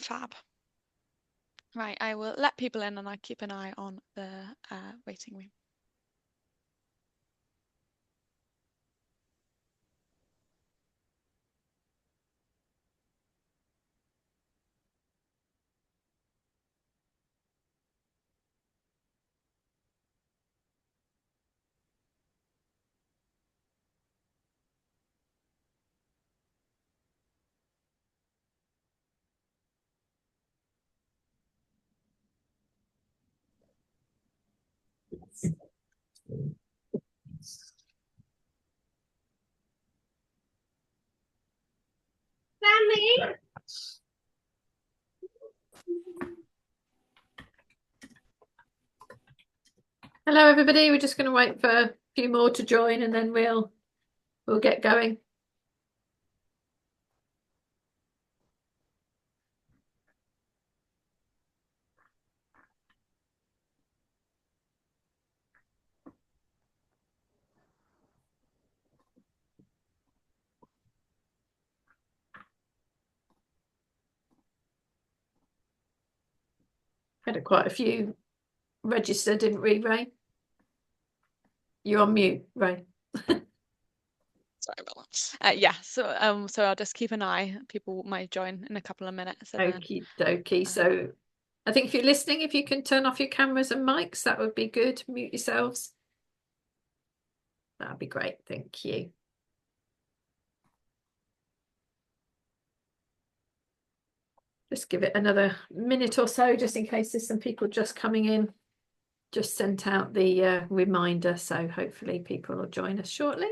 Fab. Right, I will let people in and I keep an eye on the waiting room. Sammy. Hello, everybody. We're just going to wait for a few more to join, and then we'll get going. Had quite a few register, didn't we, Ray? You're on mute, Ray. Sorry about that. Yeah, so I'll just keep an eye. People might join in a couple of minutes. Okie dokie. So I think if you're listening, if you can turn off your cameras and mics, that would be good. Mute yourselves. That'd be great. Thank you. Just give it another minute or so, just in case there's some people just coming in. Just sent out the reminder, so hopefully people will join us shortly.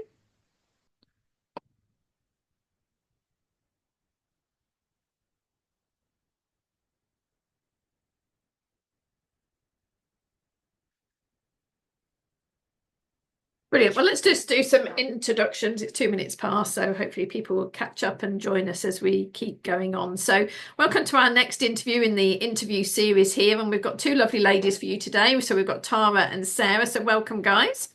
Brilliant. Well, let's just do some introductions. It's 2 minutes past, so hopefully people will catch up and join us as we keep going on. So welcome to our next interview in the interview series here. And we've got two lovely ladies for you today. So we've got Tara and Sarah. So welcome, guys.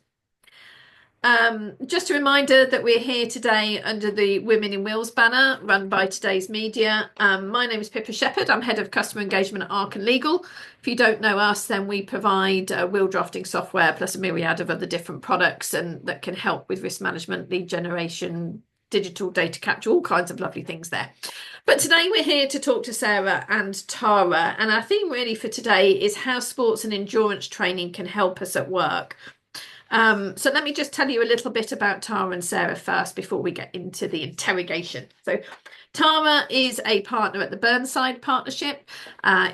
Just a reminder that we're here today under the Women in Wills banner run by Today's Media. My name is Pippa Shepherd. I'm Head of Customer Engagement at Arken.legal. If you don't know us, then we provide will drafting software plus a myriad of other different products and that can help with risk management, lead generation, digital data capture, all kinds of lovely things there. But today we're here to talk to Sarah and Tara. And our theme really for today is how sports and endurance training can help us at work. So let me just tell you a little bit about Tara and Sarah first before we get into the interrogation. So Tara is a partner at the Burnside Partnership,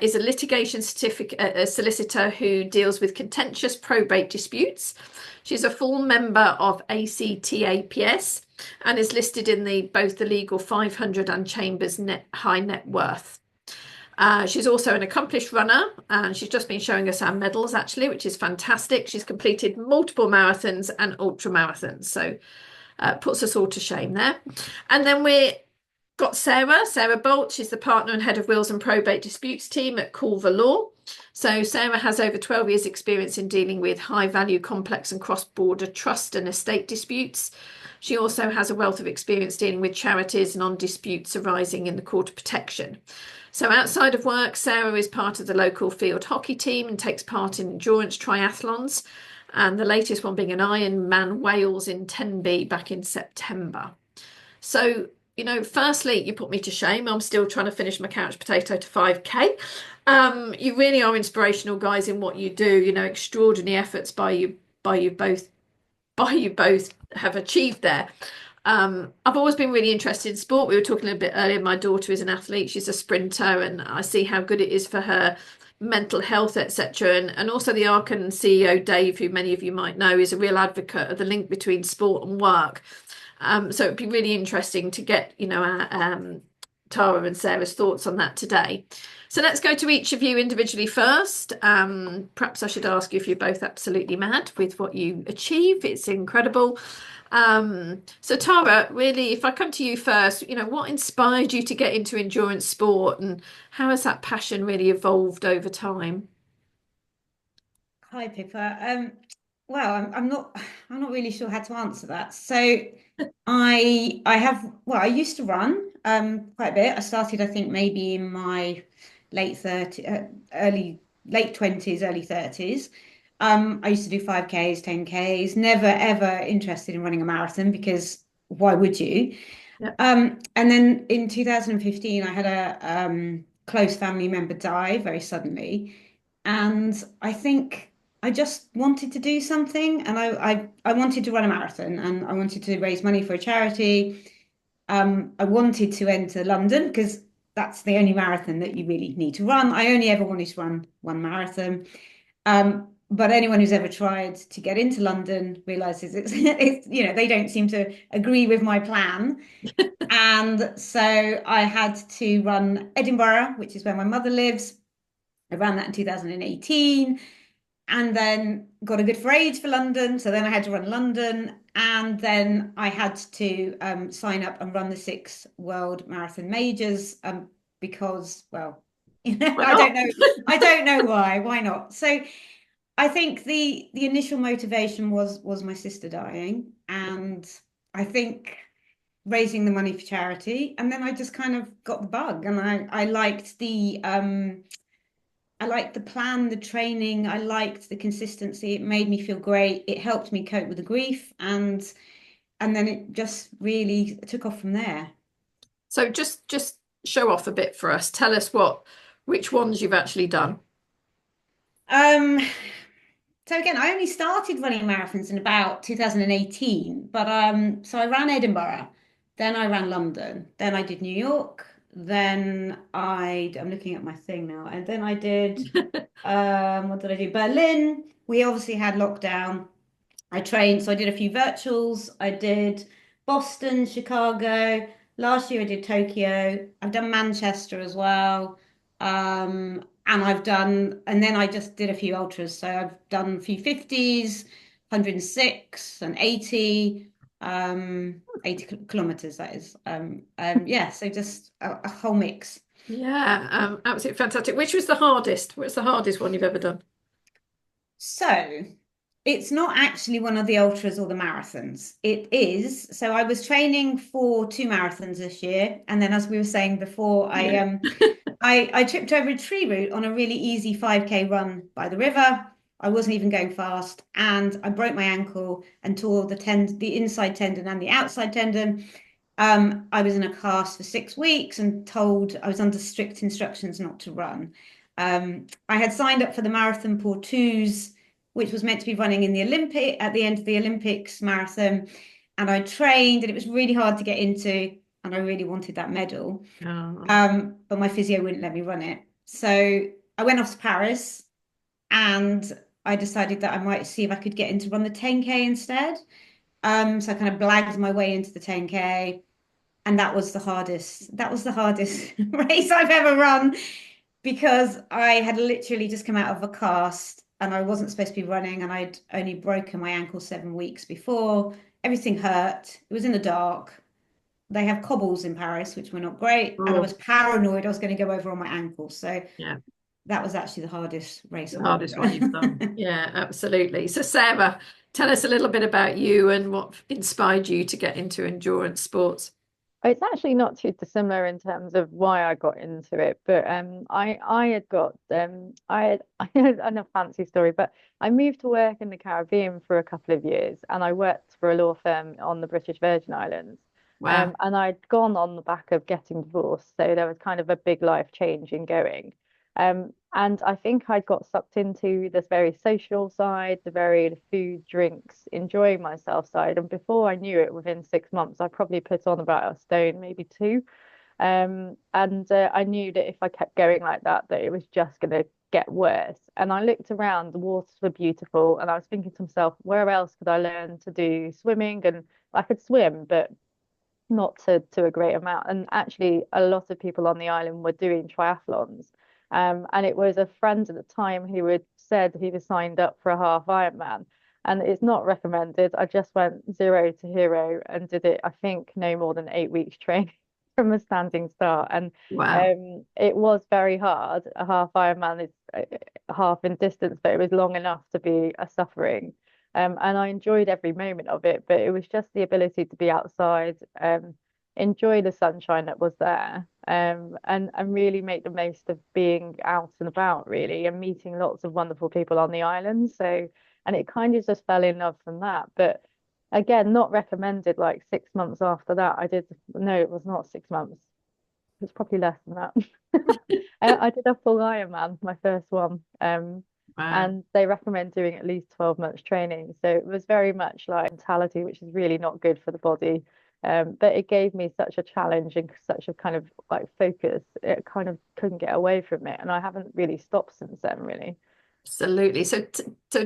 is a litigation solicitor who deals with contentious probate disputes. She's a full member of ACTAPS and is listed in both the Legal 500 and Chambers High Net Worth. She's also an accomplished runner, and she's just been showing us our medals, actually, which is fantastic. She's completed multiple marathons and ultra marathons, so puts us all to shame there. And then we've got Sarah Bolt. She's the partner and head of wills and probate disputes team at Culver Law. So Sarah has over 12 years experience in dealing with high value, complex and cross-border trust and estate disputes. She also has a wealth of experience dealing with charities and on disputes arising in the court of protection. So outside of work, Sarah is part of the local field hockey team and takes part in endurance triathlons, and the latest one being an Ironman Wales in Tenby back in September. So, firstly, you put me to shame. I'm still trying to finish my couch potato to 5K. You really are inspirational, guys, in what you do. Extraordinary efforts by you both have achieved there. I've always been really interested in sport. We were talking a little bit earlier. My daughter is an athlete. She's a sprinter, and I see how good it is for her mental health, etc. And also the Arken CEO, Dave, who many of you might know, is a real advocate of the link between sport and work. So it'd be really interesting to get, our, Tara and Sarah's thoughts on that today. So let's go to each of you individually first. Perhaps I should ask you if you're both absolutely mad with what you achieve. It's incredible. So Tara, really, if I come to you first, what inspired you to get into endurance sport, and how has that passion really evolved over time? Hi, Pippa. Well, I'm not really sure how to answer that. So I used to run. quite a bit. I started, I think, maybe in my late 30, early late 20s, early 30s. I used to do 5Ks, 10Ks, never ever interested in running a marathon because why would you? Yeah. And then in 2015, I had a close family member die very suddenly. And I think I just wanted to do something. And I wanted to run a marathon and I wanted to raise money for a charity. I wanted to enter London because that's the only marathon that you really need to run. I only ever wanted to run one marathon. But anyone who's ever tried to get into London realizes it's they don't seem to agree with my plan. And so I had to run Edinburgh, which is where my mother lives. I ran that in 2018 and then got a good for age for London. So then I had to run London and then I had to sign up and run the 6 World Marathon Majors because, well, Why I don't not? know. I don't know why. Why not? So I think the initial motivation was my sister dying, and I think raising the money for charity, and then I just kind of got the bug, and I liked the plan, the training, I liked the consistency. It made me feel great. It helped me cope with the grief, and then it just really took off from there. So just show off a bit for us. Tell us which ones you've actually done. Um, So again, I only started running marathons in about 2018, but so I ran Edinburgh, then I ran London, then I did New York, I'm looking at my thing now, and then I did what did I do? Berlin. We obviously had lockdown. I trained, so I did a few virtuals. I did Boston, Chicago. Last year I did Tokyo. I've done Manchester as well. And then I just did a few ultras. So I've done a few 50s, 106 and 80, 80 kilometers, that is. Yeah, so just a whole mix. Yeah, absolutely fantastic. Which was the hardest? What's the hardest one you've ever done? So it's not actually one of the ultras or the marathons. It is. So I was training for 2 marathons this year, and then as we were saying before, Yeah. I tripped over a tree root on a really easy 5K run by the river. I wasn't even going fast, and I broke my ankle and tore the inside tendon and the outside tendon. I was in a cast for 6 weeks and told I was under strict instructions not to run. I had signed up for the Marathon pour twos, which was meant to be running in the Olympic at the end of the Olympics marathon, and I trained, and it was really hard to get into, and I really wanted that medal. Oh. But my physio wouldn't let me run it, so I went off to Paris, and I decided that I might see if I could get in to run the 10K instead. So I kind of blagged my way into the 10K and that was the hardest. That was the hardest race I've ever run because I had literally just come out of a cast and I wasn't supposed to be running and I'd only broken my ankle 7 weeks before. Everything hurt. It was in the dark. They have cobbles in Paris, which were not great, and I was Oh, paranoid I was going to go over on my ankle. So yeah, that was actually the hardest race the I've ever hardest one you've done. run. Yeah, absolutely. So, Sarah, tell us a little bit about you and what inspired you to get into endurance sports. It's actually not too dissimilar in terms of why I got into it, but I had got I had a fancy story, but I moved to work in the Caribbean for a couple of years, and I worked for a law firm on the British Virgin Islands, Wow. and I'd gone on the back of getting divorced, so there was kind of a big life change in going, and I think I got sucked into this very social side, the very food, drinks, enjoying myself side. And before I knew it, within 6 months, I probably put on about a stone, maybe two. And I knew that if I kept going like that it was just going to get worse. And I looked around, the waters were beautiful, and I was thinking to myself, where else could I learn to do swimming? And I could swim, but not to a great amount. And actually, a lot of people on the island were doing triathlons. And it was a friend at the time who had said he was signed up for a half Ironman. And it's not recommended. I just went zero to hero and did it, I think, no more than 8 weeks training from a standing start. And Wow. it was very hard. A half Ironman is half in distance, but it was long enough to be a suffering. And I enjoyed every moment of it, but it was just the ability to be outside, enjoy the sunshine that was there, and really make the most of being out and about really, and meeting lots of wonderful people on the island. So, and it kind of just fell in love from that. But again, not recommended. Like 6 months after that, I did, no, it was not 6 months. It was probably less than that. I did a full Ironman, my first one. Wow. And they recommend doing at least 12 months training. So it was very much like mentality, which is really not good for the body. But it gave me such a challenge and such a kind of like focus. It kind of couldn't get away from it. And I haven't really stopped since then, really. Absolutely. So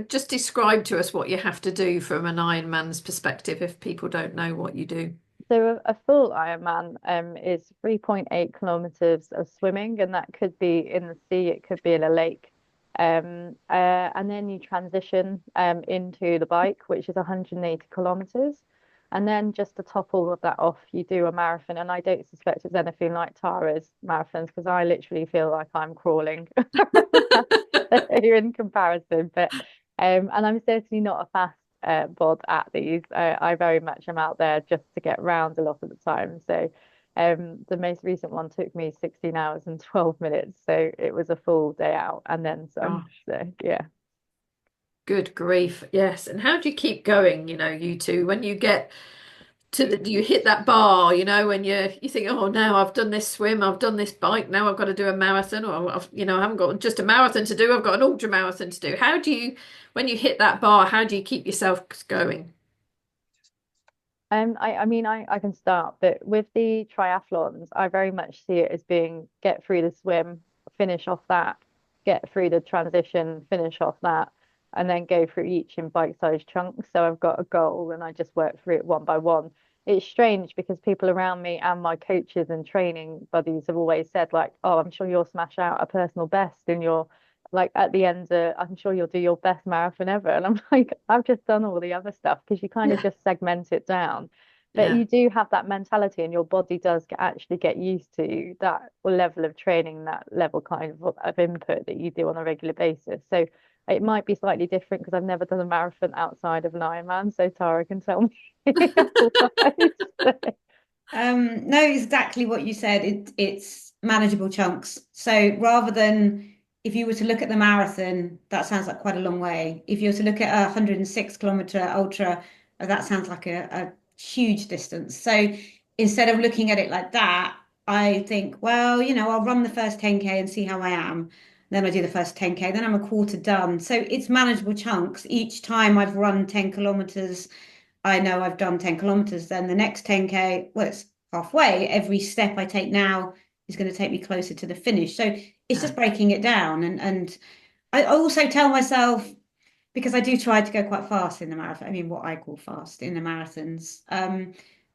just describe to us what you have to do from an Ironman's perspective if people don't know what you do. So a full Ironman is 3.8 kilometers of swimming, and that could be in the sea, it could be in a lake. And then you transition into the bike, which is 180 kilometers. And then just to top all of that off, you do a marathon. And I don't suspect it's anything like Tara's marathons because I literally feel like I'm crawling in comparison. But and I'm certainly not a fast bod at these. I very much am out there just to get round a lot of the time. So the most recent one took me 16 hours and 12 minutes. So it was a full day out and then some. Gosh, So yeah. good grief. Yes. And how do you keep going, you two, when you get you hit that bar, when you think, oh, now I've done this swim, I've done this bike, now I've got to do a marathon, or I haven't got just a marathon to do, I've got an ultra marathon to do. How do you, when you hit that bar, how do you keep yourself going? I mean, I can start, but with the triathlons, I very much see it as being get through the swim, finish off that, get through the transition, finish off that, and then go through each in bite-sized chunks. So I've got a goal and I just work through it one by one. It's strange because people around me and my coaches and training buddies have always said, like, oh, I'm sure you'll smash out a personal best and you'll like at the end, I'm sure you'll do your best marathon ever. And I'm like, I've just done all the other stuff because you kind of Yeah. just segment it down. But Yeah. you do have that mentality, and your body does actually get used to that level of training, that level kind of input that you do on a regular basis. So it might be slightly different because I've never done a marathon outside of an Ironman, so Tara can tell me otherwise. No, exactly what you said. It's manageable chunks. So rather than if you were to look at the marathon, that sounds like quite a long way. If you were to look at a 106-kilometer ultra, that sounds like a huge distance. So instead of looking at it like that, I think, well, I'll run the first 10K and see how I am. Then I do the first 10K, then I'm a quarter done. So it's manageable chunks. Each time I've run 10 kilometers, I know I've done 10 kilometers, then the next 10K, well, it's halfway. Every step I take now is going to take me closer to the finish. So it's Yeah. just breaking it down. And I also tell myself, because I do try to go quite fast in the marathon, I mean, what I call fast in the marathons.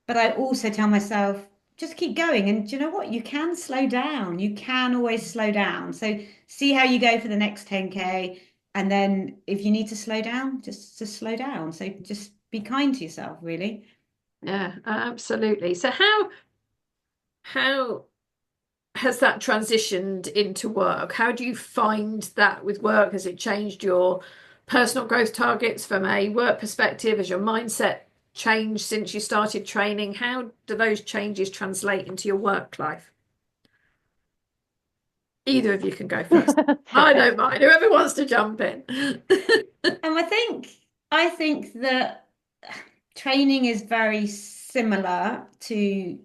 But I also tell myself, just keep going. And do you know what? You can slow down. You can always slow down. So see how you go for the next 10K. And then if you need to slow down, just slow down. So just be kind to yourself, really. Yeah, absolutely. So how has that transitioned into work? How do you find that with work? Has it changed your personal growth targets from a work perspective? Has your mindset changed since you started training? How do those changes translate into your work life? Either of you can go first. I Okay. don't mind. Whoever wants to jump in. And I think that training is very similar to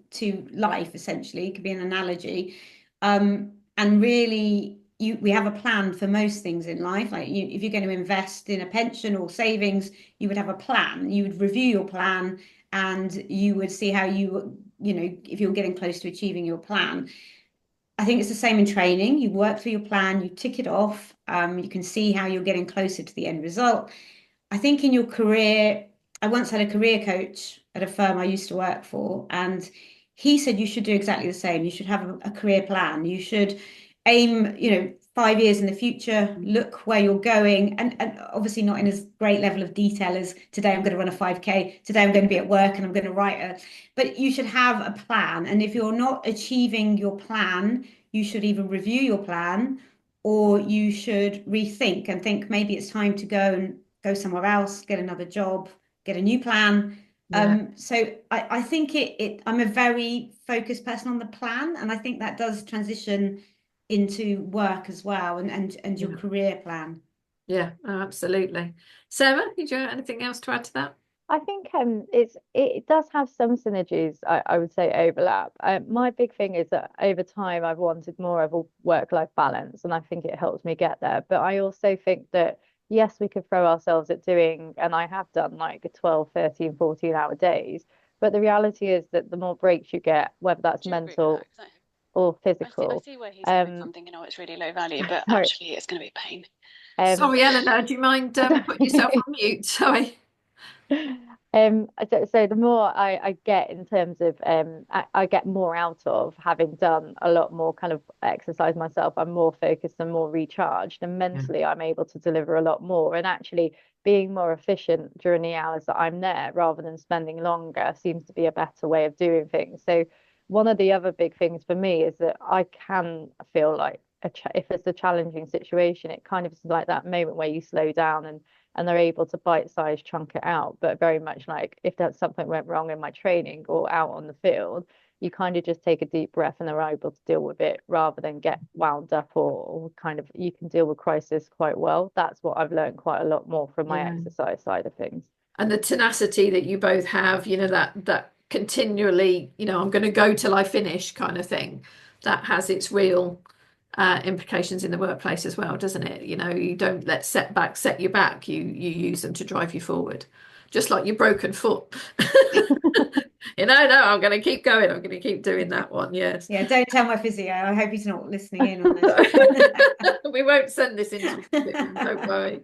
life, essentially. It could be an analogy. And really we have a plan for most things in life. Like if you're going to invest in a pension or savings, you would have a plan. You would review your plan and you would see how if you're getting close to achieving your plan. I think it's the same in training. You work through your plan, you tick it off, you can see how you're getting closer to the end result. I think in your career, I once had a career coach at a firm I used to work for, and he said you should do exactly the same. You should have a career plan. You should aim, 5 years in the future, look where you're going, and obviously not in as great level of detail as today I'm going to run a 5K, today I'm going to be at work and I'm going to write but you should have a plan. And if you're not achieving your plan, you should either review your plan or you should rethink and think maybe it's time to go somewhere else, get another job, get a new plan. Yeah. So I think I'm a very focused person on the plan, and I think that does transition into work as well, and your Yeah. career plan. Yeah. Oh, absolutely. Sarah, did you have anything else to add to that? I think it does have some synergies, I would say overlap. My big thing is that over time I've wanted more of a work-life balance, and I think it helps me get there. But I also think that yes, we could throw ourselves at doing, and I have done like 12, 13, 14-hour days. But the reality is that the more breaks you get, whether that's Do you agree with that? mental 'Cause or I physical, see where he's coming um, from, thinking, oh, it's really low value, but sorry, actually it's going to be a pain. um, Sorry, Eleanor, do you mind putting yourself on mute? Sorry. so the more I get in terms of I get more out of having done a lot more kind of exercise myself. I'm more focused and more recharged, and Yeah. mentally I'm able to deliver a lot more. And actually being more efficient during the hours that I'm there rather than spending longer seems to be a better way of doing things. So one of the other big things for me is that I can feel like if it's a challenging situation, it kind of is like that moment where you slow down and they're able to bite-size chunk it out. But very much like if that's something went wrong in my training or out on the field, you kind of just take a deep breath and are able to deal with it rather than get wound up or kind of you can deal with crisis quite well. That's what I've learned quite a lot more from my Yeah. exercise side of things. And the tenacity that you both have, that continually, I'm going to go till I finish kind of thing, that has its real implications in the workplace as well, doesn't it? You don't let setbacks set you back. You use them to drive you forward, just like your broken foot. No, I'm going to keep going. I'm going to keep doing that one. Yes. Yeah, don't tell my physio. I hope he's not listening in on this. We won't send this into don't worry.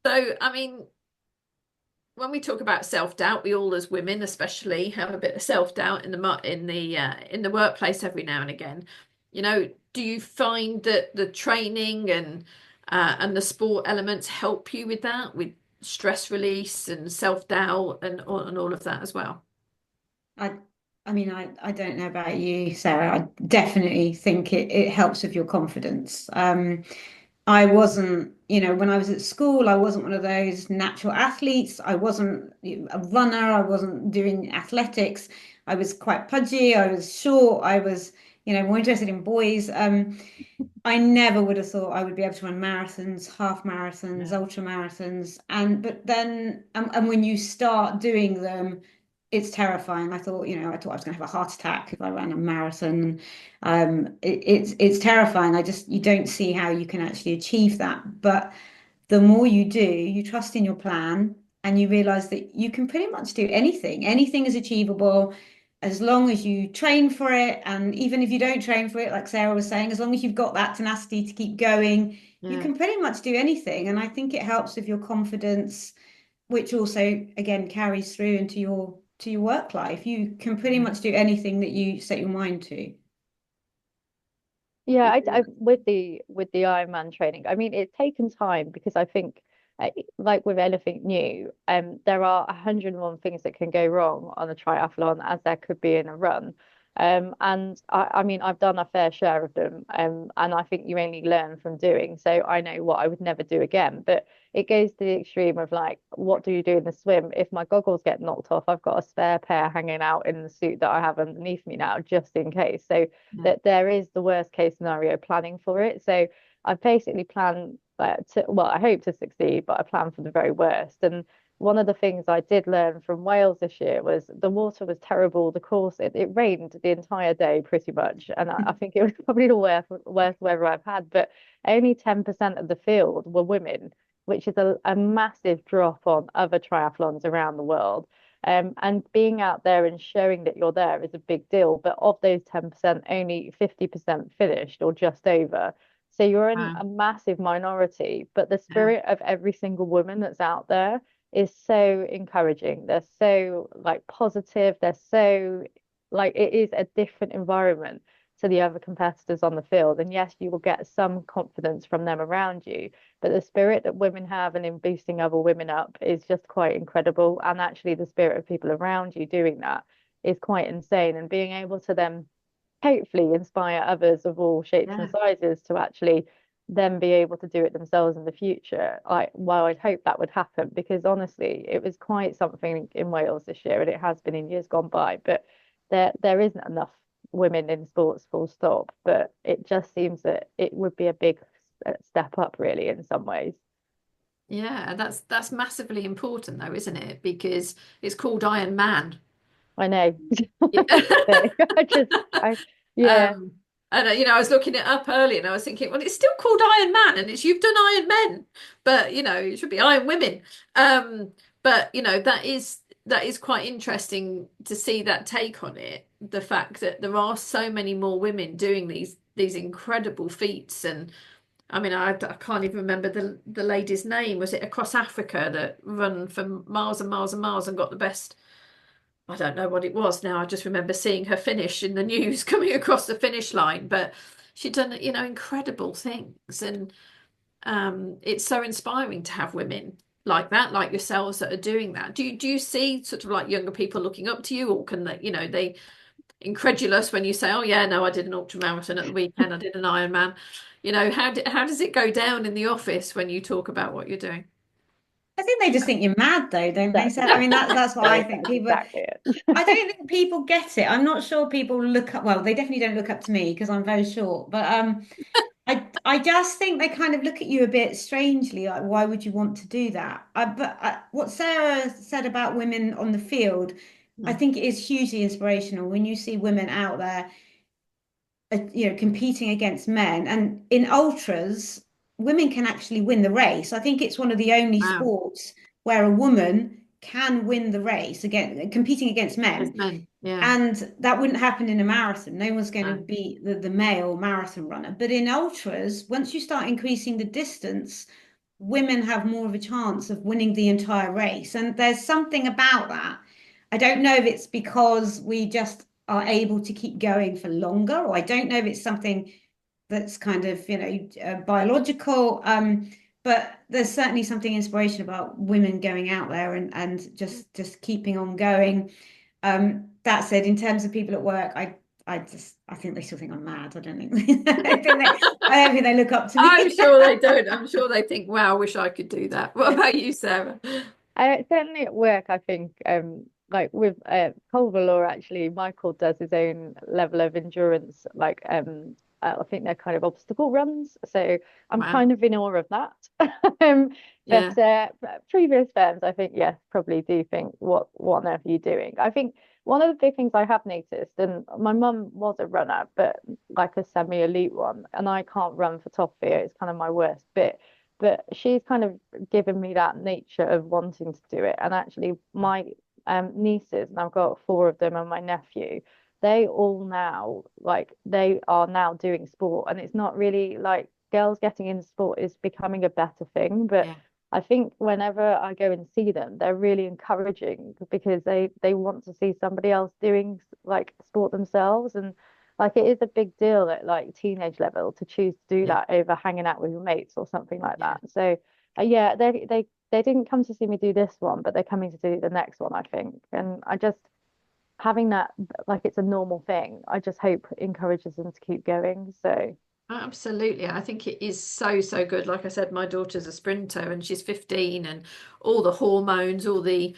So, I mean, when we talk about self-doubt, we all as women especially have a bit of self-doubt in the workplace every now and again. Do you find that the training and the sport elements help you with that, with stress release and self-doubt and all of that as well? I I mean, I don't know about you, Sarah. I definitely think it helps with your confidence. I wasn't, when I was at school, I wasn't one of those natural athletes. I wasn't a runner. I wasn't doing athletics. I was quite pudgy. I was short. I was, more interested in boys. I never would have thought I would be able to run marathons, half marathons, Yeah. ultra marathons, but then and when you start doing them, it's terrifying. I thought I was going to have a heart attack if I ran a marathon. It's terrifying. You don't see how you can actually achieve that. But the more you do, you trust in your plan and you realize that you can pretty much do anything. Anything is achievable as long as you train for it. And even if you don't train for it, like Sarah was saying, as long as you've got that tenacity to keep going, you Yeah. can pretty much do anything. And I think it helps with your confidence, which also again carries through into your work life. You can pretty Yeah. much do anything that you set your mind to. Yeah, with the Ironman training, I mean, it's taken time because I think, like with anything new, there are 101 things that can go wrong on a triathlon, as there could be in a run. And I mean, I've done a fair share of them, and I think you only learn from doing. So I know what I would never do again. But it goes to the extreme of like, what do you do in the swim? If my goggles get knocked off, I've got a spare pair hanging out in the suit that I have underneath me now, just in case. So Yeah. that there is the worst case scenario planning for it. So I basically plan well, I hope to succeed, but I plan for the very worst. And one of the things I did learn from Wales this year was the water was terrible. The course, it rained the entire day pretty much. And I think it was probably the worst weather I've had, but only 10% of the field were women, which is a massive drop on other triathlons around the world. And being out there and showing that you're there is a big deal. But of those 10%, only 50% finished or just over. So you're in Wow. a massive minority. But the Yeah. spirit of every single woman that's out there is so encouraging. They're so like positive. They're so like it is a different environment to the other competitors on the field. And yes, you will get some confidence from them around you, but the spirit that women have and in boosting other women up is just quite incredible. And actually, the spirit of people around you doing that is quite insane. And being able to then hopefully inspire others of all shapes and Yeah. sizes to actually then be able to do it themselves in the future. I'd hope that would happen, because honestly, it was quite something in Wales this year, and it has been in years gone by. But there isn't enough women in sports, full stop. But it just seems that it would be a big step up, really, in some ways. Yeah, that's massively important though, isn't it? Because it's called Iron Man. I know. Yeah. I just, yeah, Um, and I was looking it up earlier, and I was thinking, well, it's still called Iron Man, and it's you've done Iron Men, but it should be Iron Women. But that is quite interesting to see that take on it. The fact that there are so many more women doing these incredible feats, and I mean, I can't even remember the lady's name. Was it across Africa that run for miles and miles and miles and got the best? I don't know what it was now. I just remember seeing her finish in the news coming across the finish line. But she'd done, incredible things. And it's so inspiring to have women like that, like yourselves, that are doing that. Do you see sort of like younger people looking up to you, or can they incredulous when you say, "Oh yeah, no, I did an ultra marathon at the weekend. I did an Ironman." How does it go down in the office when you talk about what you're doing? I think they just think you're mad, though, don't they? that's So, I mean, that's what I think. that's People, exactly it. I don't think people get it. I'm not sure people look up. Well, they definitely don't look up to me because I'm very short. But I just think they kind of look at you a bit strangely. Like, why would you want to do that? What Sarah said about women on the field, I Mm. think it is hugely inspirational when you see women out there competing against men. And in ultras, women can actually win the race. I think it's one of the only Wow. sports where a woman can win the race again, competing against Yes, men. men. Yeah. And that wouldn't happen in a marathon. No one's going to No. beat the male marathon runner. But in ultras, once you start increasing the distance, women have more of a chance of winning the entire race. And there's something about that. I don't know if it's because we just are able to keep going for longer, or I don't know if it's something that's kind of, biological. But there's certainly something inspirational about women going out there and just keeping on going. That said, in terms of people at work, I think they still think I'm mad. I don't think I don't think they look up to I'm me. sure they don't. I'm sure they think, wow, I wish I could do that. What about you, Sarah? Certainly at work, I think, like with Culver law, actually, Michael does his own level of endurance. Like, I think they're kind of obstacle runs. So I'm Wow. kind of in awe of that. Um, Yeah. but previous firms, I think, yes, probably do think, what on earth are you doing? I think one of the big things I have noticed, and my mum was a runner, but like a semi-elite one, and I can't run for top fear. It's kind of my worst bit. But she's kind of given me that nature of wanting to do it. And actually, my nieces, and I've got four of them, and my nephew, they all now, like, they are now doing sport. And it's not really like girls getting into sport is becoming a better thing. But Yeah. I think whenever I go and see them, they're really encouraging, because they want to see somebody else doing like sport themselves. And like, it is a big deal at like teenage level to choose to do Yeah. that over hanging out with your mates or something like Yeah. that. So yeah, they didn't come to see me do this one, but they're coming to do the next one, I think. And I just having that, like, it's a normal thing, I just hope encourages them to keep going. So Absolutely. I think it is so, so good. Like I said, my daughter's a sprinter and she's 15, and all the hormones, all the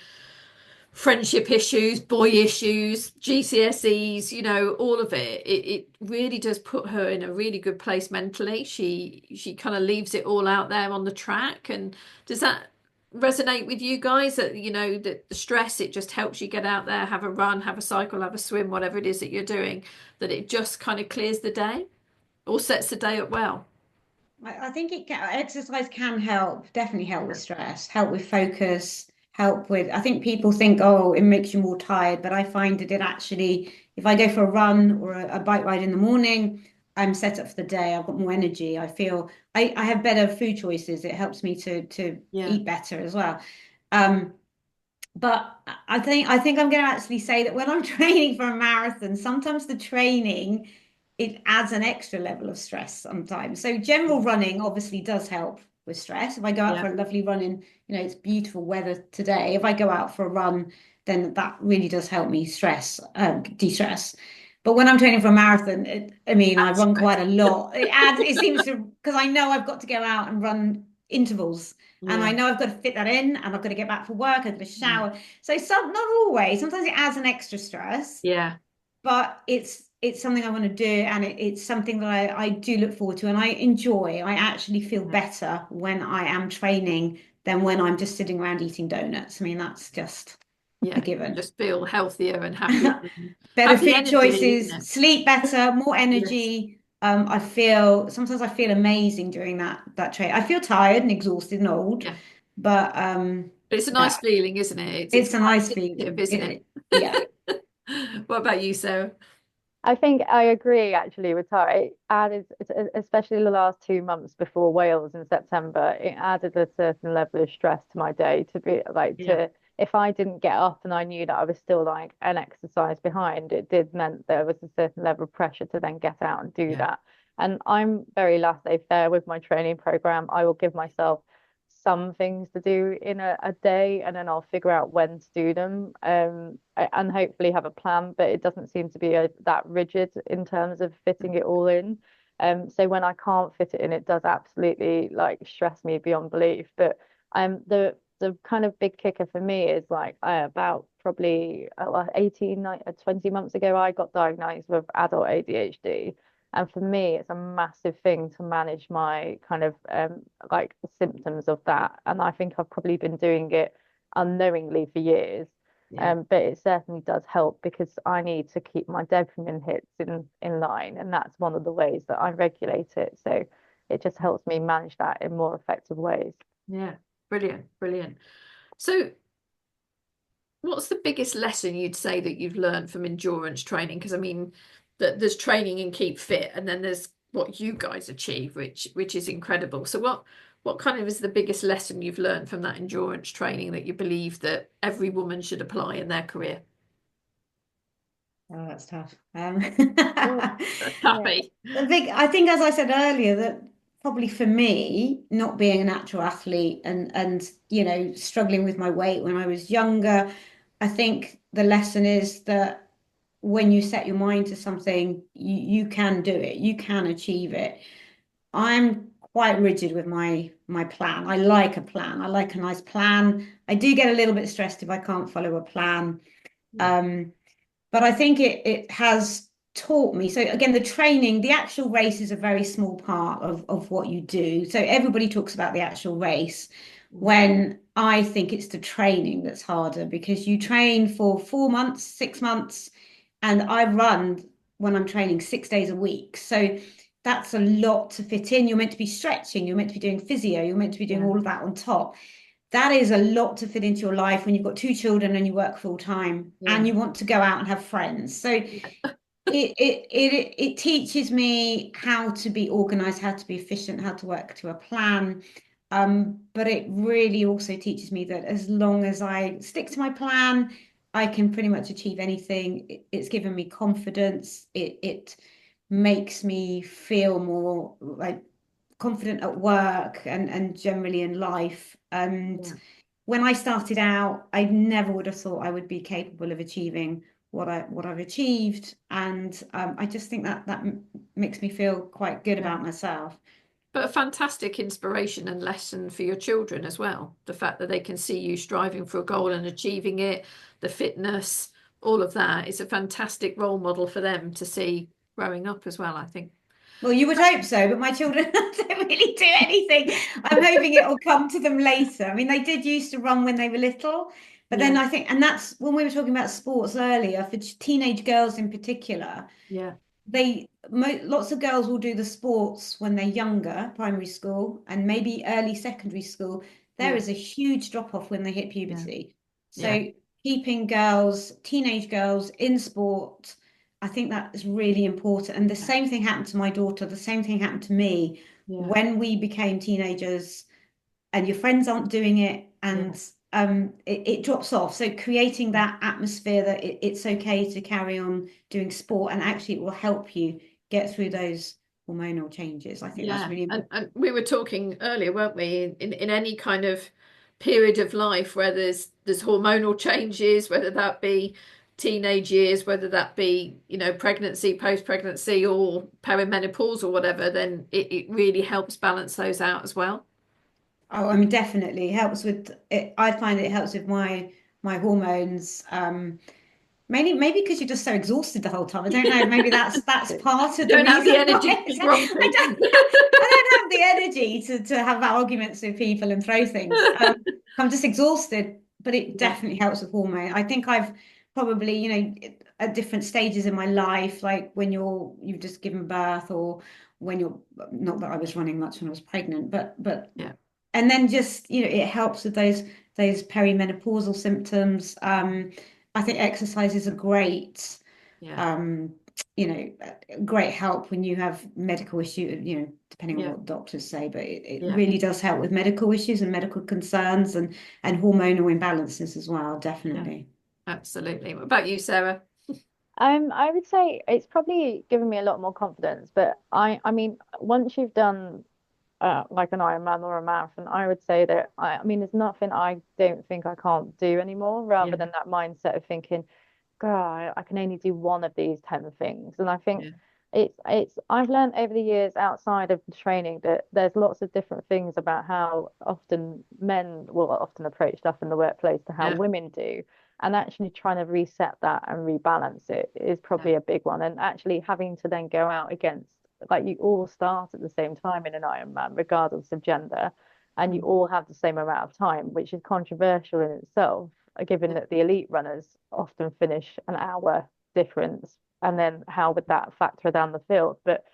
friendship issues, boy issues, GCSEs, all of it. It really does put her in a really good place mentally. She kind of leaves it all out there on the track. And does that resonate with you guys, that that the stress, it just helps you get out there, have a run, have a cycle, have a swim, whatever it is that you're doing, that it just kind of clears the day or sets the day up well? I think exercise can help, definitely help with Yeah. stress, help with focus, help with, I think people think, oh, it makes you more tired, but I find that it actually, if I go for a run or a bike ride in the morning, I'm set up for the day. I've got more energy. I feel I have better food choices. It helps me to Yeah. eat better as well. Um, but I think I'm going to actually say that when I'm training for a marathon, sometimes the training it adds an extra level of stress sometimes. So general running obviously does help with stress. If I go out Yeah. for a lovely run in, it's beautiful weather today. If I go out for a run, then that really does help me de-stress. But when I'm training for a marathon, I mean, I That's run stress. quite a lot. It seems to, because I know I've got to go out and run intervals. And I Yeah. know I've got to fit that in, and I've got to get back for work, I've got to Mm. shower. So not always. Sometimes it adds an extra stress, Yeah. but it's something I want to do, and it's something that I do look forward to, and I enjoy. I actually feel Yeah. better when I am training than when I'm just sitting around eating donuts. I mean, that's just a Yeah. You given. just feel healthier and happier and Better have the food energy, isn't choices, it? sleep better, more Yes. energy. I feel sometimes I feel amazing during that train. I feel tired and exhausted and old, Yeah. but But it's a nice that feeling, isn't it? It's it's a quite nice addictive, feeling. isn't it? Yeah. What about you, Sarah? I think I agree actually with her. It added, especially the last 2 months before Wales in September, it added a certain level of stress to my day to be like Yeah. to if I didn't get up and I knew that I was still like an exercise behind, it did meant there was a certain level of pressure to then get out and do Yeah. that. And I'm very laissez-faire with my training program. I will give myself some things to do in a day and then I'll figure out when to do them and hopefully have a plan, but it doesn't seem to be that rigid in terms of fitting it all in. So when I can't fit it in, it does absolutely like stress me beyond belief. But the kind of big kicker for me is like about probably 20 months ago, I got diagnosed with adult ADHD. And for me, it's a massive thing to manage my kind of like the symptoms of that. And I think I've probably been doing it unknowingly for years. Yeah. But it certainly does help because I need to keep my dopamine hits in line. And that's one of the ways that I regulate it. So it just helps me manage that in more effective ways. Yeah. Brilliant. Brilliant. So what's the biggest lesson you'd say that you've learned from endurance training? Because I mean, that there's training in keep fit, and then there's what you guys achieve, which is incredible. So what kind of is the biggest lesson you've learned from that endurance training that you believe that every woman should apply in their career? Oh, that's tough. Mm. Yeah. Happy. I think, as I said earlier, that probably for me, not being a natural athlete and struggling with my weight when I was younger, I think the lesson is that when you set your mind to something, you can do it, you can achieve it. I'm quite rigid with my plan. I like a plan. I like a nice plan. I do get a little bit stressed if I can't follow a plan. Yeah. Um, but I think it has taught me. So again, the training, the actual race is a very small part of what you do. So everybody talks about the actual race Mm. when I think it's the training that's harder because you train for 4 months, 6 months, and I run when I'm training 6 days a week. So that's a lot to fit in. You're meant to be stretching, you're meant to be doing physio, you're meant to be doing Yeah. all of that on top. That is a lot to fit into your life when you've got two children and you work full time Yeah. and you want to go out and have friends. So it teaches me how to be organized, how to be efficient, how to work to a plan. But it really also teaches me that as long as I stick to my plan, I can pretty much achieve anything. It's given me confidence. It makes me feel more like confident at work and generally in life. And Yeah. when I started out, I never would have thought I would be capable of achieving what I've achieved, and I just think that makes me feel quite good Yeah. about myself. But a fantastic inspiration and lesson for your children as well. The fact that they can see you striving for a goal and achieving it, the fitness, all of that. It's a fantastic role model for them to see growing up as well, I think. Well, you would hope so, but my children don't really do anything. I'm hoping it will come to them later. I mean, they did used to run when they were little, but then Yeah, I think, and that's when we were talking about sports earlier, for teenage girls in particular. yeah, Lots of girls will do the sports when they're younger, primary school, and maybe early secondary school. There yeah, is a huge drop off when they hit yeah, puberty. yeah, So keeping teenage girls in sport, I think that is really important. And the same thing happened to my daughter. The same thing happened to me yeah, when we became teenagers and your friends aren't doing it yeah, and it drops off. So creating that atmosphere that it's okay to carry on doing sport and actually it will help you get through those hormonal changes. I think that's yeah. really And important. we were talking earlier, weren't we? In any kind of period of life where there's hormonal changes, whether that be teenage years, whether that be, you know, pregnancy, post-pregnancy, or perimenopause or whatever, then it really helps balance those out as well. Oh, I mean, definitely helps with it. I find it helps with my hormones. Mainly, maybe because you're just so exhausted the whole time. I don't know. Maybe that's part You of the don't have the reason energy why. to be grumpy. I don't have the energy to have arguments with people and throw things. I'm just exhausted, but it Yeah, definitely helps with hormone. I think I've probably, at different stages in my life, like when you've just given birth, or when you're, not that I was running much when I was pregnant, but yeah, and then just, it helps with those perimenopausal symptoms. I think exercise is a great, yeah, um, great help when you have medical issues, depending on yeah, what doctors say, but it yeah, really does help with medical issues and medical concerns, and hormonal imbalances as well, yeah, definitely. absolutely. What about you, Sarah? I would say it's probably given me a lot more confidence, but I mean, once you've done like an Ironman or a marathon, I would say that I mean, there's nothing I don't think I can't do anymore, rather Yeah, than that mindset of thinking, God, I can only do one of these 10 things. And I think yeah, it's I've learned over the years outside of the training that there's lots of different things about how often men will often approach stuff in the workplace to how yeah, women do. And actually trying to reset that and rebalance it is yeah, probably a big one. And actually having to then go out against, like, you all start at the same time in an Ironman, regardless of gender, and you mm, all have the same amount of time, which is controversial in itself, given yeah, that the elite runners often finish an hour difference, and then how would that factor down the field? But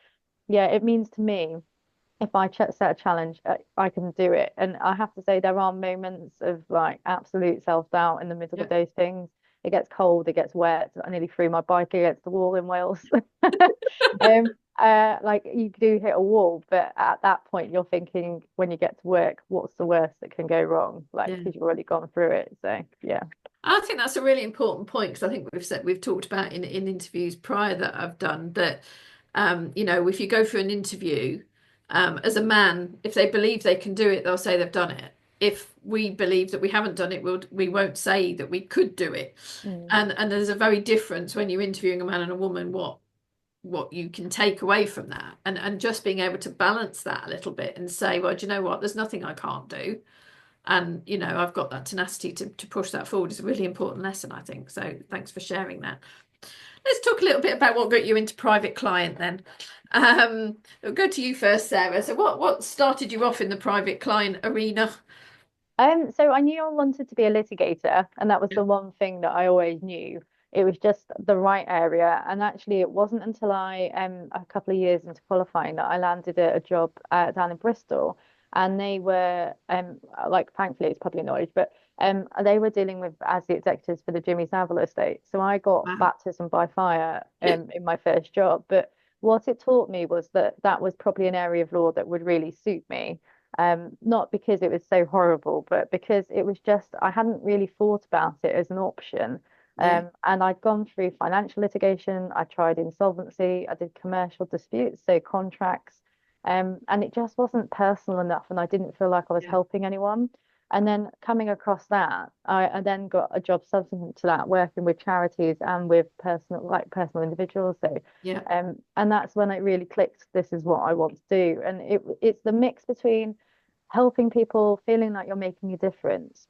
yeah, it means to me, if I set a challenge, I can do it. And I have to say, there are moments of like absolute self-doubt in the middle yeah, of those things. It gets cold, it gets wet. I nearly threw my bike against the wall in Wales. Like, you do hit a wall, but at that point, you're thinking, when you get to work, what's the worst that can go wrong? Like, yeah. because you've already gone through it. So yeah. I think that's a really important point, because I think we've talked about in interviews prior that I've done that, you know, if you go for an interview, as a man, if they believe they can do it, they'll say they've done it. If we believe that we haven't done it, we won't say that we could do it. Mm. And there's a very difference when you're interviewing a man and a woman, what you can take away from that, and just being able to balance that a little bit and say, well, do you know what? There's nothing I can't do. And, you know, I've got that tenacity to push that forward is a really important lesson, I think. So thanks for sharing that. Let's talk a little bit about what got you into private client then. I'll go to you first, Sarah. So what started you off in the private client arena? So I knew I wanted to be a litigator, and that was the one thing that I always knew. It was just the right area. And actually, it wasn't until I, a couple of years into qualifying, that I landed a job down in Bristol. And they were, like, thankfully, it's public knowledge, but they were dealing with as the executors for the Jimmy Savile estate. So I got Wow. baptism by fire in my first job. But what it taught me was that that was probably an area of law that would really suit me. Not because it was so horrible, but because it was just, I hadn't really thought about it as an option. Yeah. And I'd gone through financial litigation, I tried insolvency, I did commercial disputes, so contracts, and it just wasn't personal enough, and I didn't feel like I was Yeah. helping anyone. And then coming across that, I then got a job subsequent to that, working with charities and with personal individuals. So Yeah. and that's when it really clicked. This is what I want to do. And it's the mix between helping people, feeling like you're making a difference,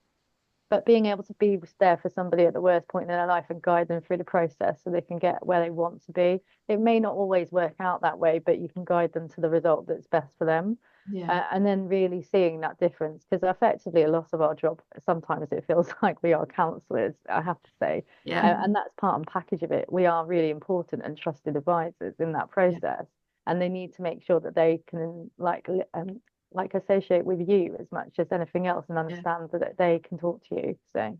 but being able to be there for somebody at the worst point in their life and guide them through the process so they can get where they want to be. It may not always work out that way, but you can guide them to the result that's best for them. Yeah. And then really seeing that difference, because effectively a lot of our job, sometimes it feels like we are counselors, I have to say. Yeah. And that's part and package of it. We are really important and trusted advisors in that Yeah. process. And they need to make sure that they can like associate with you as much as anything else, and Yeah. understand that they can talk to you. So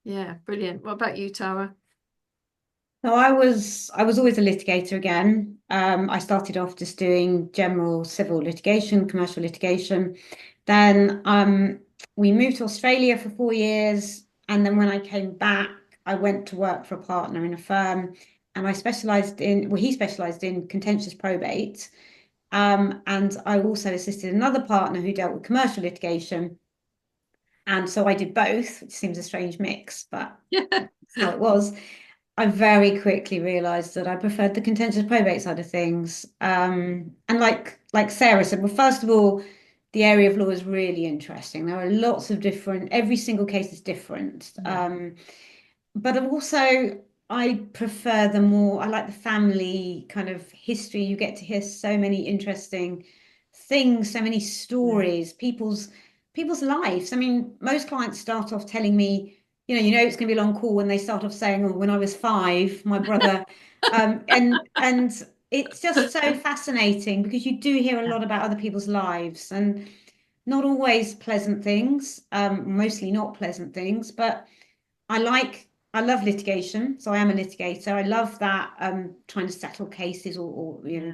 Yeah. Brilliant. What about you, Tara? No, I was always a litigator again. I started off just doing general civil litigation, commercial litigation. Then we moved to Australia for 4 years, and then when I came back, I went to work for a partner in a firm, and he specialized in contentious probate. And I also assisted another partner who dealt with commercial litigation. And so I did both, which seems a strange mix, but Yeah. that's how it was. I very quickly realised that I preferred the contentious probate side of things. And like Sarah said, well, first of all, the area of law is really interesting. There are lots of different, every single case is different. Yeah. But also I prefer the more, I like the family kind of history. You get to hear so many interesting things, so many Yeah. stories, people's lives. I mean, most clients start off telling me, you know it's going to be a long call when they start off saying, "Oh, when I was 5, my brother," and it's just so fascinating because you do hear a lot about other people's lives and not always pleasant things, mostly not pleasant things, but I love litigation, so I am a litigator. I love that trying to settle cases or Yeah.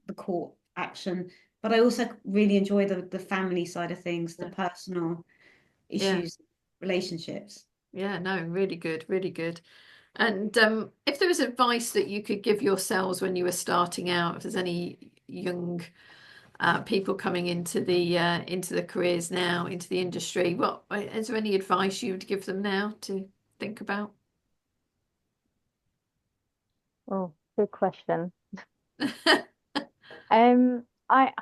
the court action, but I also really enjoy the family side of things, the Yeah. personal Yeah. issues, relationships. Yeah, no, really good, really good. And if there was advice that you could give yourselves when you were starting out, if there's any young people coming into the careers now, into the industry, what is there any advice you would give them now to think about? Oh, good question. Um, I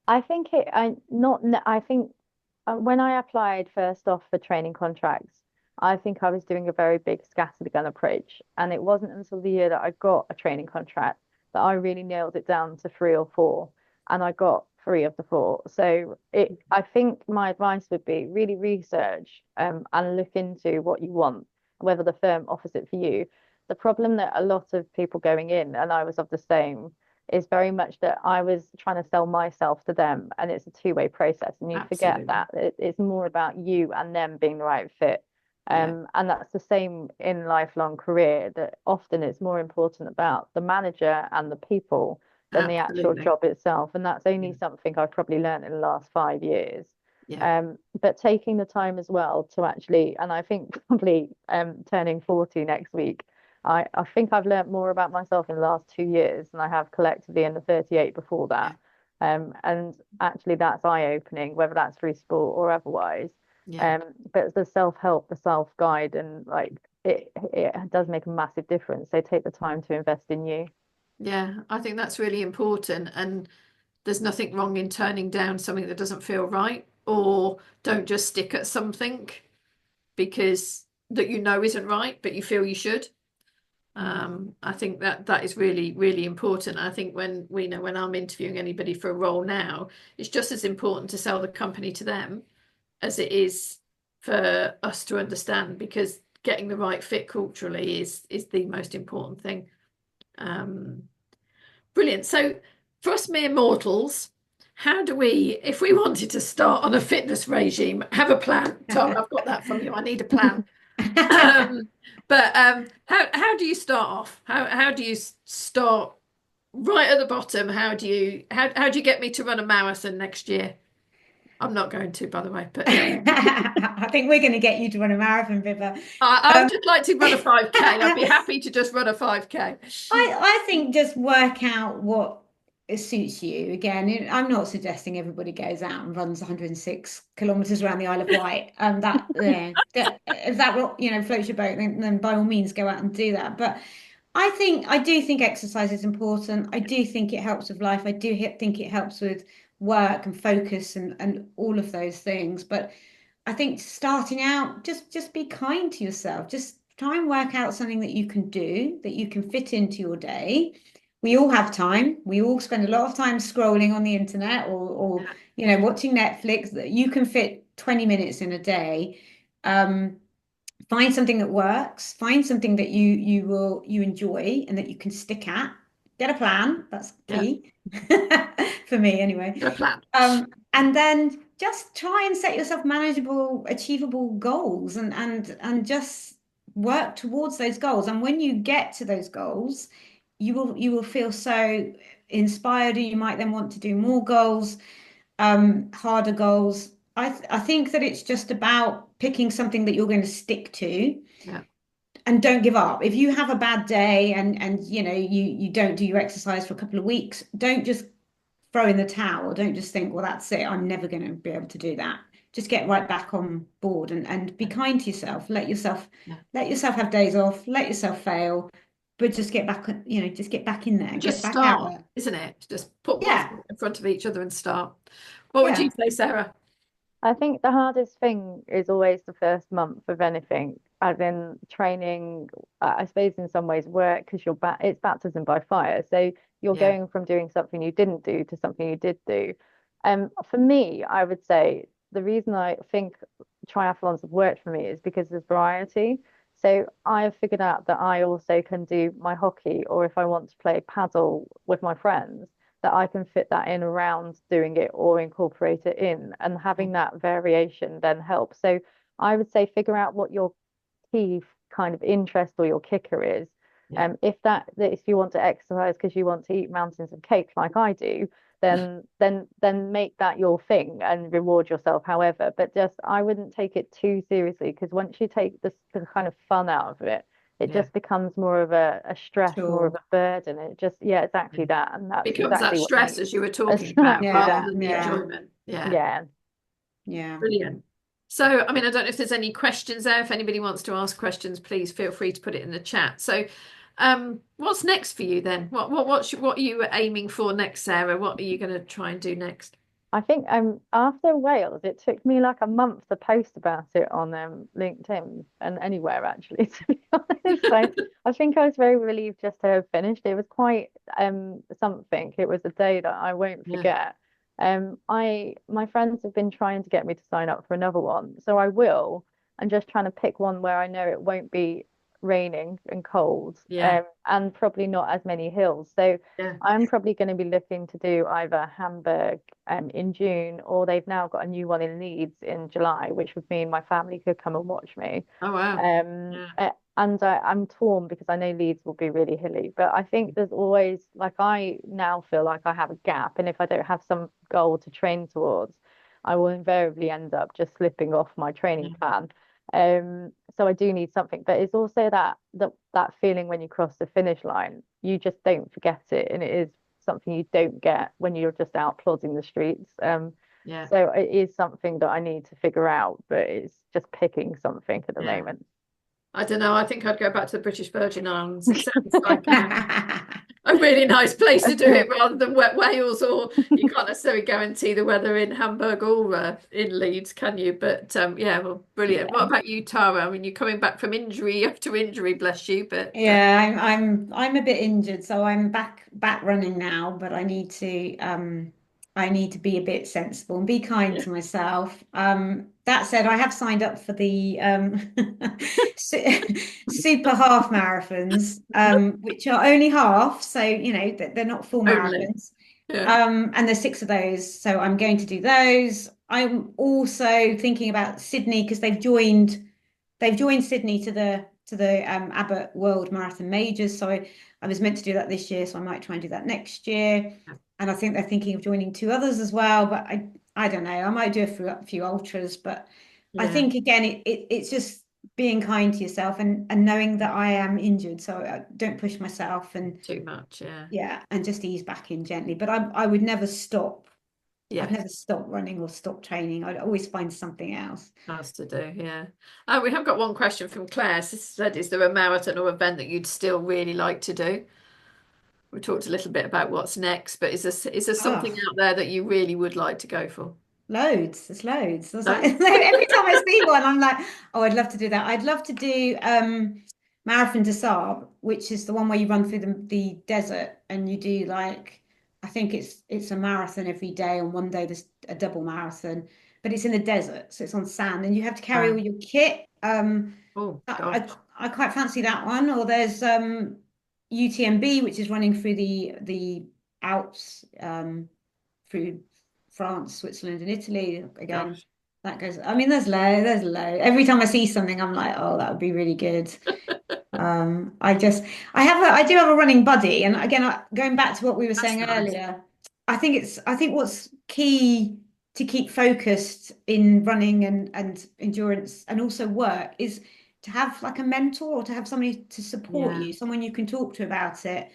I think it I not n- I think when I applied first off for training contracts, I think I was doing a very big scattergun approach, and it wasn't until the year that I got a training contract that I really nailed it down to 3 or 4, and I got 3 of the 4. So I think my advice would be really research and look into what you want, whether the firm offers it for you. The problem that a lot of people going in, and I was of the same, is very much that I was trying to sell myself to them, and it's a two-way process, and you forget Absolutely. that it's more about you and them being the right fit. Yeah, And that's the same in lifelong career, that often it's more important about the manager and the people than the actual absolutely. job itself. And that's only Yeah, something I've probably learned in the last 5 years. yeah, But taking the time as well to actually, and I think probably turning 40 next week, I think I've learned more about myself in the last 2 years than I have collectively in the 38 before yeah, that. And actually, that's eye-opening, whether that's through sport or otherwise. yeah. But the self-help, the self-guide, and like it does make a massive difference. So take the time to invest in you. Yeah, I think that's really important. And there's nothing wrong in turning down something that doesn't feel right, or don't just stick at something because that you know isn't right, but you feel you should. I think that that is really, really important. I think when I'm interviewing anybody for a role now, it's just as important to sell the company to them as it is for us to understand, because getting the right fit culturally is the most important thing. Um, Brilliant. So for us mere mortals, how do we, if we wanted to start on a fitness regime, have a plan? Tara, I've got that from you. I need a plan. Um, but how do you start off? How do you start right at the bottom? How do you get me to run a marathon next year? I'm not going to, by the way, but yeah. I think we're going to get you to run a marathon, Pippa. I Um, would just like to run a 5K. I'd be happy to just run a 5K. I think just work out what suits you. Again, I'm not suggesting everybody goes out and runs 106 kilometers around the Isle of Wight. If that floats your boat, then by all means go out and do that. But I do think exercise is important. I do think it helps with life. I do think it helps with work and focus and all of those things. But I think starting out, just be kind to yourself. Just try and work out something that you can do, that you can fit into your day. We all have time. We all spend a lot of time scrolling on the internet or Yeah, watching Netflix. That you can fit 20 minutes in a day. Um, Find something that works. Find something that you enjoy and that you can stick at. Get a plan. That's yeah, key for me anyway. got a plan. And then just try and set yourself manageable, achievable goals and just work towards those goals. And when you get to those goals, you will feel so inspired, and you might then want to do more goals, harder goals. I think that it's just about picking something that you're going to stick to Yeah, and don't give up. If you have a bad day and you don't do your exercise for a couple of weeks, don't just throw in the towel. Don't just think, well, that's it. I'm never going to be able to do that. just get right back on board and be kind to yourself. Yeah. Let yourself have days off, let yourself fail, but just get back, just get back in there, Just get back out start, there. isn't it? Just put one Yeah, foot in front of each other and start. What would you yeah, say, Sarah? I think the hardest thing is always the first month of anything, as in training, I suppose in some ways work, because it's baptism by fire. So you're Yeah, going from doing something you didn't do to something you did do. For me, I would say the reason I think triathlons have worked for me is because there's variety. So I have figured out that I also can do my hockey, or if I want to play paddle with my friends, that I can fit that in around doing it or incorporate it in, and yeah, having that variation then helps. So I would say figure out what your key kind of interest or your kicker is. yeah, If you want to exercise because you want to eat mountains of cake like I do, then make that your thing and reward yourself however. But just I wouldn't take it too seriously, because once you take the kind of fun out of it, it yeah. just becomes more of a stress, more of sure. a burden. It just, yeah, exactly Yeah. that. And that's Becomes that exactly what you stress need. as you were talking about Exactly rather Yeah, that. than the Yeah. yeah, enjoyment. Yeah, Yeah. yeah. brilliant. So, I mean, I don't know if there's any questions there. If anybody wants to ask questions, please feel free to put it in the chat. So, what's next for you then? What are you aiming for next, Sarah? What are you going to try and do next? I think after Wales, it took me like a month to post about it on LinkedIn and anywhere actually, to be honest. So I think I was very relieved just to have finished. It was quite something. It was a day that I won't Yeah. forget. My friends have been trying to get me to sign up for another one, so I will. I'm just trying to pick one where I know it won't be raining and cold, Yeah. and probably not as many hills. So Yeah. I'm probably going to be looking to do either Hamburg in June, or they've now got a new one in Leeds in July, which would mean my family could come and watch me. Oh wow. Um, Yeah. and I'm torn because I know Leeds will be really hilly, but I think there's always, like, I now feel like I have a gap, and if I don't have some goal to train towards, I will invariably end up just slipping off my Yeah. training plan. So I do need something, but it's also that feeling when you cross the finish line, you just don't forget it, and it is something you don't get when you're just out plodding the streets. Yeah. So it is something that I need to figure out, but it's just picking something at the Yeah. moment. I don't know. I think I'd go back to the British Virgin Islands. It sounds like a really nice place to do it rather than Wales, or you can't necessarily guarantee the weather in Hamburg or in Leeds, can you? But yeah, well, brilliant. What Yeah. about you, Tara? I mean, you're coming back from injury after injury, bless you. But Yeah, I'm a bit injured, so I'm back running now, but I need to be a bit sensible and be kind yeah. to myself. That said, I have signed up for the super half marathons, which are only half, so they're not full Only. marathons. Yeah. And there's six of those, so I'm going to do those. I'm also thinking about Sydney because they've joined Sydney to the Abbott World Marathon Majors. So I was meant to do that this year, so I might try and do that next year. And I think they're thinking of joining two others as well, but I don't know. I might do a few ultras, but I Yeah. think again it's just being kind to yourself and knowing that I am injured, so I don't push myself and Too much. Yeah. yeah, and just ease back in gently. But I would never stop. I'd Yeah. never stop running or stop training. I'd always find something else. Has to do. Yeah. We have got one question from Claire. She said, "Is there a marathon or event that you'd still really like to do?" We talked a little bit about what's next, but is there something Oh. out there that you really would like to go for? Loads, there's loads. There's like No? every time I see one, I'm like, oh, I'd love to do that. I'd love to do Marathon des Sables, which is the one where you run through the desert and you do like I think it's a marathon every day, and one day there's a double marathon, but it's in the desert, so it's on sand, and you have to carry all Wow. your kit. Oh I, gosh. I quite fancy that one. Or there's UTMB, which is running through the Alps, through France, Switzerland, and Italy. Again, Gosh. that goes. I mean, there's low. Every time I see something, I'm like, oh, that would be really good. I do have a running buddy, and again, going back to what we were That's saying nice. earlier, I think what's key to keep focused in running and endurance and also work is to have like a mentor or to have somebody to support Yeah, you, someone you can talk to about it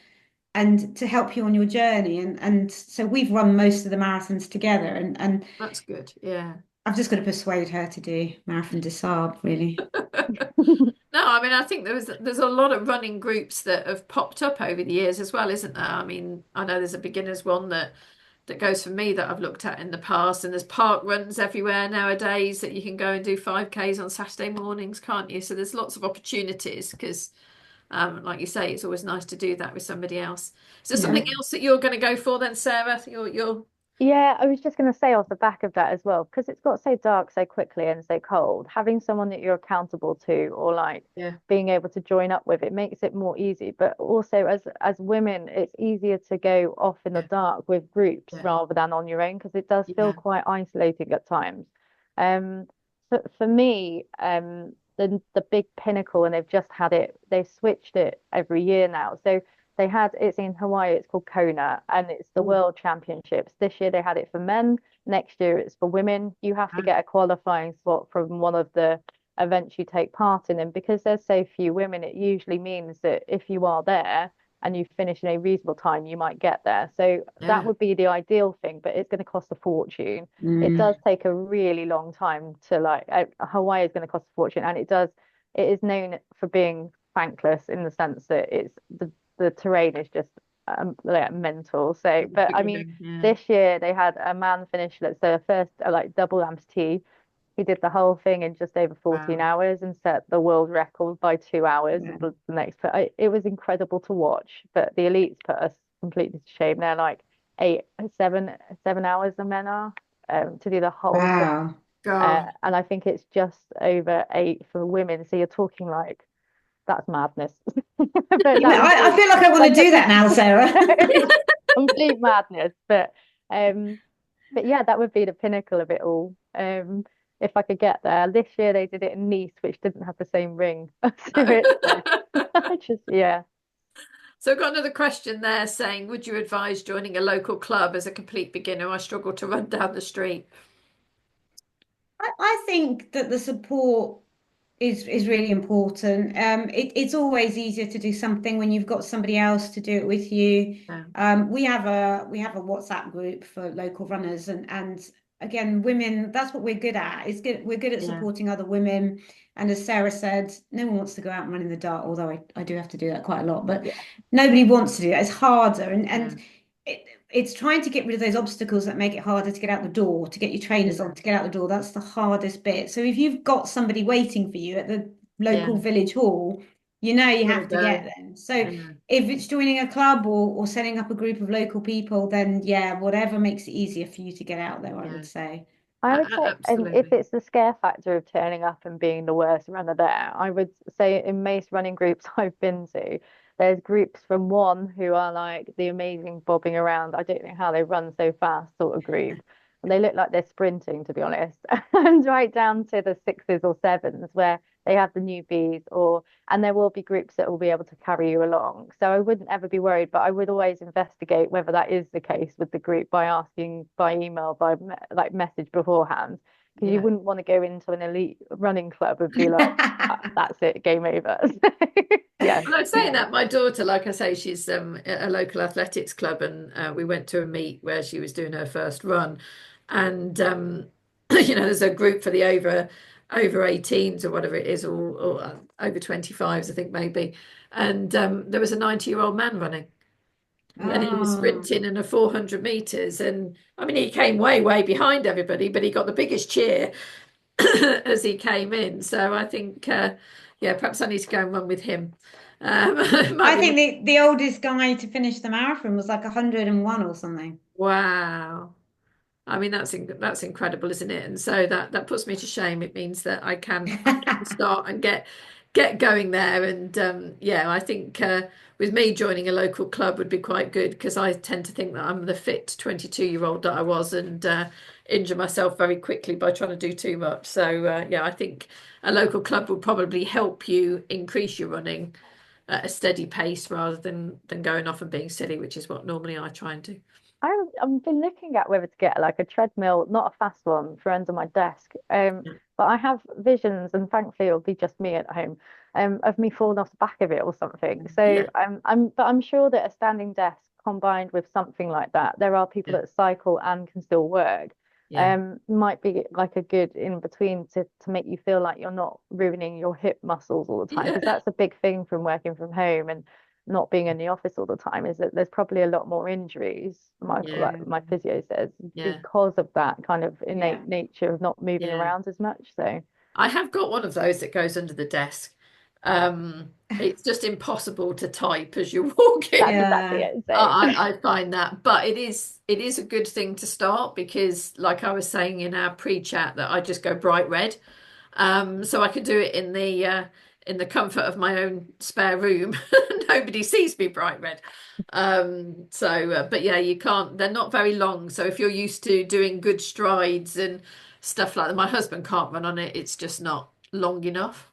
and to help you on your journey. And so we've run most of the marathons together, and that's good. Yeah. I've just got to persuade her to do Marathon des Sables, really. No, I mean, I think there's a lot of running groups that have popped up over the years as well, isn't there? I mean, I know there's a beginners one that goes for me that I've looked at in the past, and there's park runs everywhere nowadays that you can go and do 5Ks on Saturday mornings, can't you? So there's lots of opportunities because, like you say, it's always nice to do that with somebody else. Is there Yeah. something else that you're going to go for then, Sarah? You're Yeah, I was just going to say off the back of that as well, because it's got so dark so quickly and so cold, having someone that you're accountable to or like yeah, being able to join up with, it makes it more easy. But also as women, it's easier to go off in the yeah, dark with groups yeah, rather than on your own, because it does feel yeah. quite isolating at times. Um, for me, the big pinnacle, and they've just had it, they've switched it every year now. So they had it's in Hawaii, it's called Kona, and it's the Ooh, World Championships. This year they had it for men, next year it's for women. You have to wow. get a qualifying slot from one of the events you take part in. And because there's so few women, it usually means that if you are there and you finish in a reasonable time, you might get there. So that Yeah, would be the ideal thing, but it's going to cost a fortune. It Mm. does take a really long time to like Hawaii is going to cost a fortune, and it is known for being thankless in the sense that the terrain is just like mental. So, but I mean, yeah. this year they had a man finish, let's say, a first like double amputee. He did the whole thing in just over 14 Wow. hours and set the world record by 2 hours. Yeah. The next, but it was incredible to watch. But the elites put us completely to shame. They're like eight, 7 hours the men are to do the whole thing. Wow. God. And I think it's just over 8 for women. So you're talking like that's madness. But Yeah, that would I be feel like I want to like a do that now, Sarah. complete madness. But yeah, that would be the pinnacle of it all. If I could get there. This year they did it in Nice, which didn't have the same ring to it. So I just yeah. So I've got another question there saying, would you advise joining a local club as a complete beginner? I struggle to run down the street. I think that the support is really important. It's always easier to do something when you've got somebody else to do it with you. Yeah, We have a WhatsApp group for local runners, and again, women. That's what we're good at. Is good. We're good at yeah, supporting other women. And as Sarah said, no one wants to go out and run in the dark. Although I do have to do that quite a lot, but Yeah. nobody wants to do that. It's harder, yeah, it's trying to get rid of those obstacles that make it harder to get out the door, to get your trainers yeah, on, to get out the door. That's the hardest bit. So if you've got somebody waiting for you at the yeah. local village hall, you know you Gotta have to get go. them. So Yeah, if it's joining a club or setting up a group of local people, then yeah, whatever makes it easier for you to get out there, I would yeah. say. I would say, and if Absolutely. it's the scare factor of turning up and being the worst runner there, I would say in most running groups I've been to, there's groups from one who are like the amazing bobbing around. I don't know how they run so fast sort of group. And they look like they're sprinting, to be honest. And right down to the sixes or sevens where they have the newbies and there will be groups that will be able to carry you along. So I wouldn't ever be worried, but I would always investigate whether that is the case with the group by asking by email, like message beforehand, because you Yeah. wouldn't want to go into an elite running club and be like, that's it, game over. Yeah, Well, I'm saying Yeah. that my daughter, like I say, she's at a local athletics club, and we went to a meet where she was doing her first run, and there's a group for the over 18s or whatever it is, or over 25s, I think maybe, and there was a 90-year-old man running, and he was Oh, sprinting in a 400 meters, and I mean he came way behind everybody, but he got the biggest cheer as he came in. So I think, yeah, perhaps I need to go and run with him. It might I be. think the oldest guy to finish the marathon was like 101 or something. Wow. I mean, that's incredible, isn't it? And so that puts me to shame. It means that I can start and get going there. And yeah, I think with me joining a local club would be quite good because I tend to think that I'm the fit 22-year-old that I was and injure myself very quickly by trying to do too much. So yeah, I think a local club will probably help you increase your running at a steady pace rather than going off and being silly, which is what normally I try and do. I've been looking at whether to get like a treadmill, not a fast one, for under my desk. Yeah. But I have visions, and thankfully it'll be just me at home, of me falling off the back of it or something. So Yeah. but I'm sure that a standing desk combined with something like that, there are people Yeah. that cycle and can still work. might be like a good in between to make you feel like you're not ruining your hip muscles all the time, because that's a big thing from working from home and not being in the office all the time, is that there's probably a lot more injuries, like my physio says, because of that kind of innate nature of not moving around as much. So I have got one of those that goes under the desk. It's just impossible to type as you're walking. That's exactly it. So. I find that, but it is a good thing to start, because like I was saying in our pre-chat, that I just go bright red. So I could do it in the comfort of my own spare room. Nobody sees me bright red. But yeah, you can't, they're not very long. So if you're used to doing good strides and stuff like that, my husband can't run on it. It's just not long enough.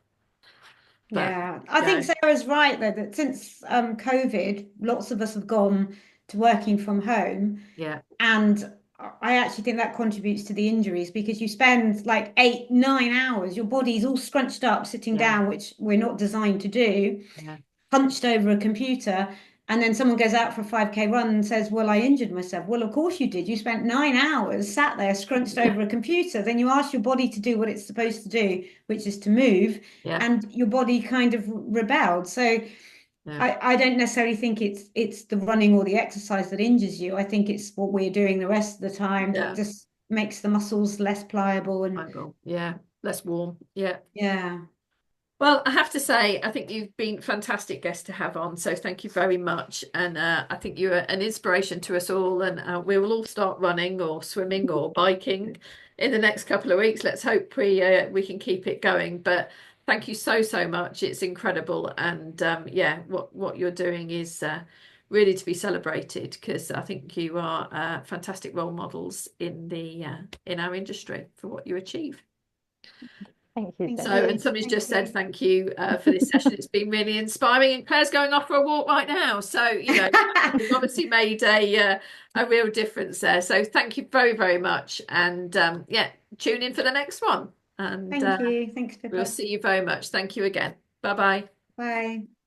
But, I think Sarah's right though, that since COVID, lots of us have gone to working from home. And I actually think that contributes to the injuries, because you spend like 8-9 hours, your body's all scrunched up, sitting down, which we're not designed to do, hunched over a computer, and then someone goes out for a 5K run and says, well, I injured myself. Well, of course you did. You spent 9 hours sat there scrunched over a computer. Then you ask your body to do what it's supposed to do, which is to move, and your body kind of rebelled. So I don't necessarily think it's the running or the exercise that injures you. I think it's what we're doing the rest of the time that just makes the muscles less pliable and less warm. Yeah. Well, I have to say, I think you've been a fantastic guest to have on. So thank you very much. And I think you're an inspiration to us all. And we will all start running or swimming or biking in the next couple of weeks. Let's hope we can keep it going. But thank you so much. It's incredible. And what you're doing is really to be celebrated, because I think you are fantastic role models in our industry for what you achieve. Thank you. So, and somebody's just said thank you for this session. It's been really inspiring. And Claire's going off for a walk right now. So, you've obviously made a real difference there. So thank you very much. And tune in for the next one. And thank you. Thanks, Pippa. We'll see you very much. Thank you again. Bye-bye. Bye.